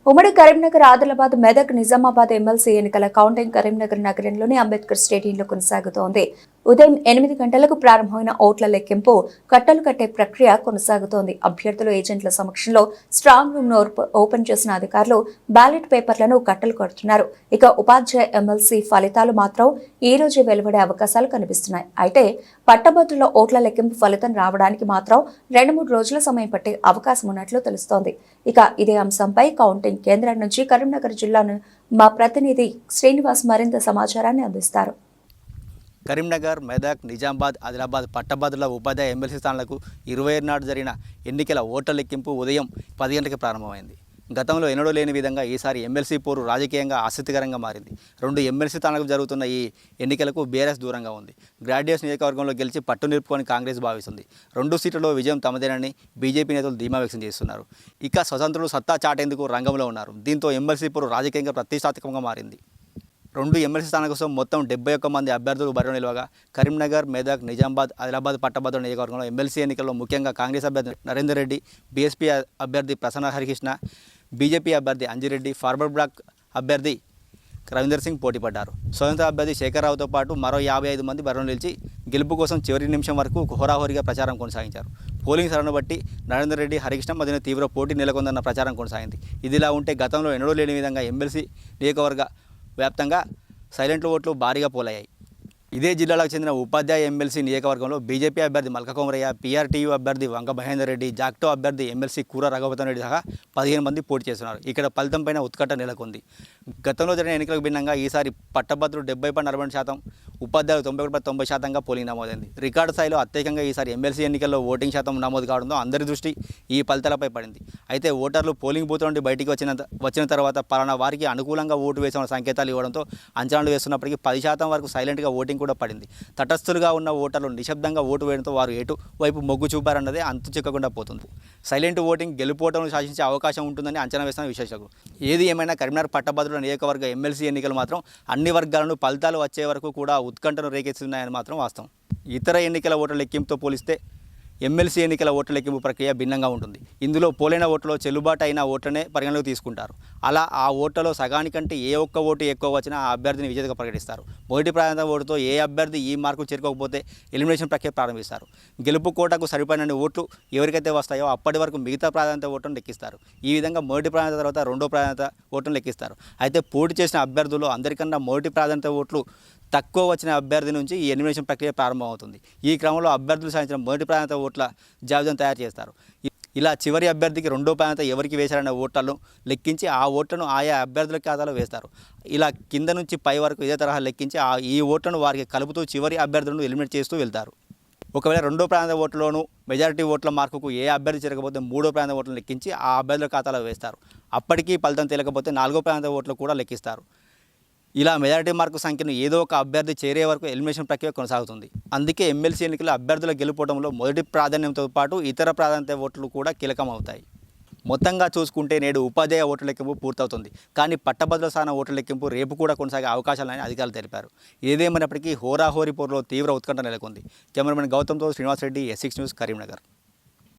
ఉమ్మడి కరీంనగర్, ఆదిలాబాద్, మెదక్, నిజామాబాద్ ఎమ్మెల్సీ ఎన్నికల కౌంటింగ్ కరీంనగర్ నగరంలోని అంబేద్కర్ స్టేడియంలో కొనసాగుతోంది. ఉదయం 8 గంటలకు ప్రారంభమైన ఓట్ల లెక్కింపు కట్టలు కట్టే ప్రక్రియ కొనసాగుతోంది. అభ్యర్థులు, ఏజెంట్ల సమక్షంలో స్ట్రాంగ్ రూమ్ ను ఓపెన్ చేసిన అధికారులు బ్యాలెట్ పేపర్లను కట్టలు కడుతున్నారు. ఇక ఉపాధ్యాయ ఎమ్మెల్సీ ఫలితాలు మాత్రం ఈ రోజే వెలువడే అవకాశాలు కనిపిస్తున్నాయి. అయితే పట్టభద్రుల ఓట్ల లెక్కింపు ఫలితం రావడానికి మాత్రం 2-3 రోజుల సమయం పట్టే అవకాశం ఉన్నట్లు తెలుస్తోంది. ఇక ఇదే అంశంపై కౌంటింగ్ కేంద్రం నుంచి కరీంనగర్ జిల్లాను మా ప్రతినిధి శ్రీనివాస్ మరింత సమాచారాన్ని అందిస్తారు. కరీంనగర్, మెదక్, నిజామాబాద్, ఆదిలాబాద్ పట్టభద్రుల ఉపాధ్యాయ ఎమ్మెల్సీ స్థానాలకు 27 నాడు జరిగిన ఎన్నికల ఓట్ల లెక్కింపు ఉదయం 10 గంటలకు ప్రారంభమైంది. గతంలో ఎన్నడూ లేని విధంగా ఈసారి ఎమ్మెల్సీ పోరు రాజకీయంగా ఆసక్తికరంగా మారింది. 2 ఎమ్మెల్సీ స్థానాలకు జరుగుతున్న ఈ ఎన్నికలకు బీఆర్ఎస్ దూరంగా ఉంది. గ్రాడ్యుయేట్స్ నియోజకవర్గంలో గెలిచి పట్టు నిలుపుకొని కాంగ్రెస్ భావిస్తుంది. 2 సీట్లలో విజయం తమదేనని బీజేపీ నేతలు ధీమా వ్యక్తం చేస్తున్నారు. ఇక స్వతంత్రులు సత్తా చాటేందుకు రంగంలో ఉన్నారు. దీంతో ఎమ్మెల్సీ పోరు రాజకీయంగా ప్రతిష్టాత్మకంగా మారింది. 2 ఎమ్మెల్సీ స్థానాల కోసం మొత్తం 71 మంది అభ్యర్థులు బరిలో నిలవగా కరీంనగర్, మెదక్, నిజామాబాద్, ఆదిలాబాద్ పట్టభద్రుల నియోజకవర్గంలో ఎమ్మెల్సీ ఎన్నికల్లో ముఖ్యంగా కాంగ్రెస్ అభ్యర్థి నరేందర్ రెడ్డి, బీఎస్పీ అభ్యర్థి ప్రసన్న హరికృష్ణ, బీజేపీ అభ్యర్థి అంజిరెడ్డి, ఫార్వర్డ్ బ్లాక్ అభ్యర్థి రవీందర్ సింగ్ పోటీ పడ్డారు. స్వతంత్ర అభ్యర్థి శేఖర్రావుతో పాటు మరో 55 మంది బరిలో నిలిచి గెలుపు కోసం చివరి నిమిషం వరకు హోరాహోరీగా ప్రచారం కొనసాగించారు. పోలింగ్ సరళను బట్టి నరేందర్ రెడ్డి, హరికృష్ణ మధ్యన తీవ్ర పోటీ నెలకొందన్న ప్రచారం కొనసాగింది. ఇదిలా ఉంటే గతంలో ఎన్నడూ లేని విధంగా ఎమ్మెల్సీ నియోజకవర్గ వ్యాప్తంగా సైలెంట్ ఓట్లు భారీగా పోలయ్యాయి. ఇదే జిల్లాలకు చెందిన ఉపాధ్యాయ ఎమ్మెల్సీ నియోజకవర్గంలో బీజేపీ అభ్యర్థి మల్క కొమరయ్య, పీఆర్టీయూ అభ్యర్థి వంగ మహేందర్ రెడ్డి, జాక్టో అభ్యర్థి ఎమ్మెల్సీ కూర రఘుపతి రెడ్డి సహా 15 మంది పోటీ చేస్తున్నారు. ఇక్కడ ఫలితంపైన ఉత్కంఠ నెలకొంది. గతంలో జరిగిన ఎన్నికలకు భిన్నంగా ఈసారి పట్టభద్రులు 70.40%, ఉపాధ్యాయులు 90.90%గా పోలింగ్ నమోదైంది. రికార్డు స్థాయిలో అత్యధికంగా ఈసారి ఎమ్మెల్సీ ఎన్నికల్లో ఓటింగ్ శాతం నమోదు కావడంతో అందరి దృష్టి ఈ ఫలితాలపై పడింది. అయితే ఓటర్లు పోలింగ్ బూత్ నుండి బయటికి వచ్చిన తర్వాత పలానా వారికి అనుకూలంగా ఓటు వేసిన సంకేతాలు ఇవ్వడంతో అంచనాలు వేస్తున్నప్పటికీ 10% వరకు సైలెంట్గా ఓటింగ్ కూడా పడింది. తటస్థులుగా ఉన్న ఓటర్లు నిశ్శబ్దంగా ఓటు వేయడంతో వారు ఎటు వైపు మొగ్గు చూపారన్నదే అంతు చిక్కకుండా పోతుంది. సైలెంట్ ఓటింగ్ గెలుపోవటంలో శాసించే అవకాశం ఉంటుందని అంచనా వేస్తున్న విశ్లేషకులు. ఏది ఏమైనా కరీంనగర్ పట్టభద్రుల నియోజకవర్గ ఎమ్మెల్సీ ఎన్నికలు మాత్రం అన్ని వర్గాలను ఫలితాలు వచ్చే వరకు కూడా ఉత్కంఠను రేకెత్తున్నాయని మాత్రం వాస్తవం. ఇతర ఎన్నికల ఓట్ల లెక్కింపుతో పోలిస్తే ఎమ్మెల్సీ ఎన్నికల ఓట్ల లెక్కింపు ప్రక్రియ భిన్నంగా ఉంటుంది. ఇందులో పోలైన ఓట్లలో చెల్లుబాటు అయిన ఓట్లనే పరిగణలోకి తీసుకుంటారు. అలా ఆ ఓట్లలో సగానికంటే ఏ ఒక్క ఓటు ఎక్కువ వచ్చినా ఆ అభ్యర్థిని విజేతగా ప్రకటిస్తారు. మొదటి ప్రాధాన్యత ఓటుతో ఏ అభ్యర్థి ఈ మార్కులు చేరుకోకపోతే ఎలిమినేషన్ ప్రక్రియ ప్రారంభిస్తారు. గెలుపు కోటకు సరిపడిన ఓట్లు ఎవరికైతే వస్తాయో అప్పటి వరకు మిగతా ప్రాధాన్యత ఓట్లను లెక్కిస్తారు. ఈ విధంగా మొదటి ప్రాధాన్యత తర్వాత రెండో ప్రాధాన్యత ఓట్లను లెక్కిస్తారు. అయితే పోటీ చేసిన అభ్యర్థులు అందరికన్నా మొదటి ప్రాధాన్యత ఓట్లు తక్కువ వచ్చిన అభ్యర్థి నుంచి ఈ ఎలిమినేషన్ ప్రక్రియ ప్రారంభమవుతుంది. ఈ క్రమంలో అభ్యర్థులు సాధించిన మొదటి ప్రాధాన్యత ఓట్ల జాబితాను తయారు చేస్తారు. ఇలా చివరి అభ్యర్థికి రెండో ప్రాధాన్యత ఎవరికి వేశారనే ఓట్లను లెక్కించి ఆ ఓట్లను ఆయా అభ్యర్థుల ఖాతాలో వేస్తారు. ఇలా కింద నుంచి పై వరకు ఇదే తరహా లెక్కించి ఈ ఓట్లను వారికి కలుపుతూ చివరి అభ్యర్థులను ఎలిమినేట్ చేస్తూ వెళ్తారు. ఒకవేళ రెండో ప్రాధాన్యత ఓట్లలోనూ మెజారిటీ ఓట్ల మార్కుకు ఏ అభ్యర్థి చేరకపోతే మూడో ప్రాధాన్యత ఓట్లను లెక్కించి ఆ అభ్యర్థుల ఖాతాలో వేస్తారు. అప్పటికీ ఫలితం తేలకపోతే నాలుగో ప్రాధాన్యత ఓట్లు కూడా లెక్కిస్తారు. ఇలా మెజారిటీ మార్కు సంఖ్యను ఏదో ఒక అభ్యర్థి చేరే వరకు ఎలిమినేషన్ ప్రక్రియ కొనసాగుతుంది. అందుకే ఎమ్మెల్సీ ఎన్నికల అభ్యర్థుల గెలుపోవడంలో మొదటి ప్రాధాన్యంతో పాటు ఇతర ప్రాధాన్యత ఓట్లు కూడా కీలకమవుతాయి. మొత్తంగా చూసుకుంటే నేడు ఉపాధ్యాయ ఓట్ల లెక్కింపు పూర్తవుతుంది. కానీ పట్టభద్రుల స్థాన ఓట్ల లెక్కింపు రేపు కూడా కొనసాగే అవకాశాలని అధికారులు తెలిపారు. ఏదేమైనప్పటికీ హోరాహోరీ పోరులో తీవ్ర ఉత్కంఠ నెలకొంది. కెమెరామెన్ గౌతమ్తో శ్రీనివాస్ రెడ్డి, S6 న్యూస్, కరీంనగర్.